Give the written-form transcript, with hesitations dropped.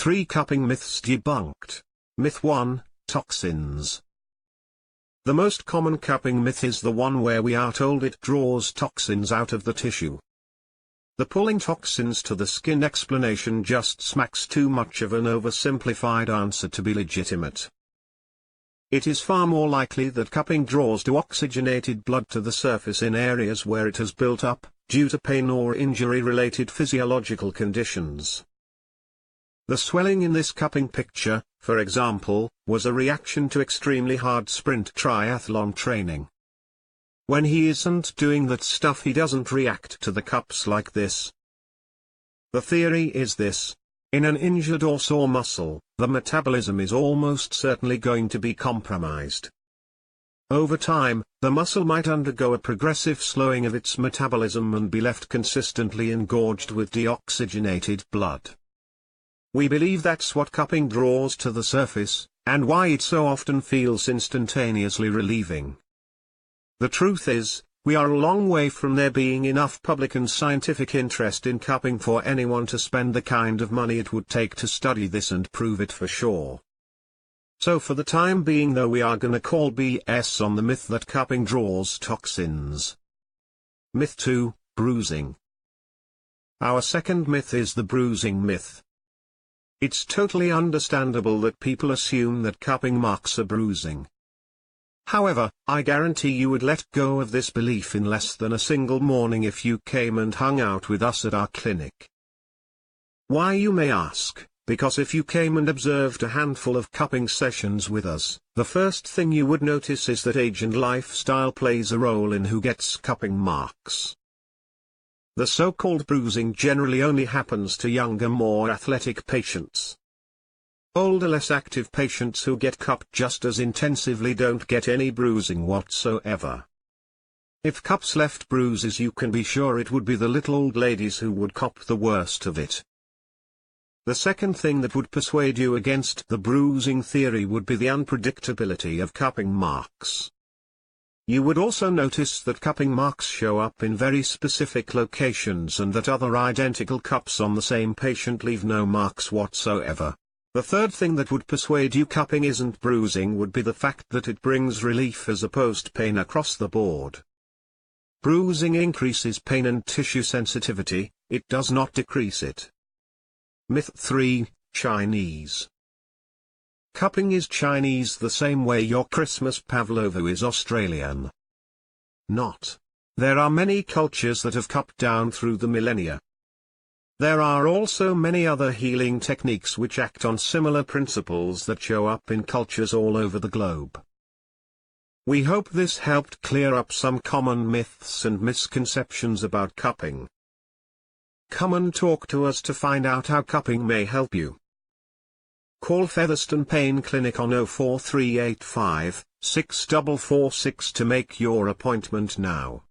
3 Cupping Myths Debunked. Myth 1, Toxins. The most common cupping myth is the one where we are told it draws toxins out of the tissue. The pulling toxins to the skin explanation just smacks too much of an oversimplified answer to be legitimate. It is far more likely that cupping draws deoxygenated blood to the surface in areas where it has built up, due to pain or injury-related physiological conditions. The swelling in this cupping picture, for example, was a reaction to extremely hard sprint triathlon training. When he isn't doing that stuff, he doesn't react to the cups like this. The theory is this: in an injured or sore muscle, the metabolism is almost certainly going to be compromised. Over time, the muscle might undergo a progressive slowing of its metabolism and be left consistently engorged with deoxygenated blood. We believe that's what cupping draws to the surface, and why it so often feels instantaneously relieving. The truth is, we are a long way from there being enough public and scientific interest in cupping for anyone to spend the kind of money it would take to study this and prove it for sure. So for the time being though, we are gonna call BS on the myth that cupping draws toxins. Myth 2, Bruising. Our second myth is the bruising myth. It's totally understandable that people assume that cupping marks a bruising. However, I guarantee you would let go of this belief in less than a single morning if you came and hung out with us at our clinic. Why, you may ask? Because if you came and observed a handful of cupping sessions with us, the first thing you would notice is that age and lifestyle plays a role in who gets cupping marks. The so-called bruising generally only happens to younger, more athletic patients. Older, less active patients who get cupped just as intensively don't get any bruising whatsoever. If cups left bruises, you can be sure it would be the little old ladies who would cop the worst of it. The second thing that would persuade you against the bruising theory would be the unpredictability of cupping marks. You would also notice that cupping marks show up in very specific locations and that other identical cups on the same patient leave no marks whatsoever. The third thing that would persuade you cupping isn't bruising would be the fact that it brings relief as opposed to pain across the board. Bruising increases pain and tissue sensitivity, it does not decrease it. Myth 3, Chinese. Cupping is Chinese the same way your Christmas Pavlova is Australian. Not. There are many cultures that have cupped down through the millennia. There are also many other healing techniques which act on similar principles that show up in cultures all over the globe. We hope this helped clear up some common myths and misconceptions about cupping. Come and talk to us to find out how cupping may help you. Call Featherston Pain Clinic on 04385 6446 to make your appointment now.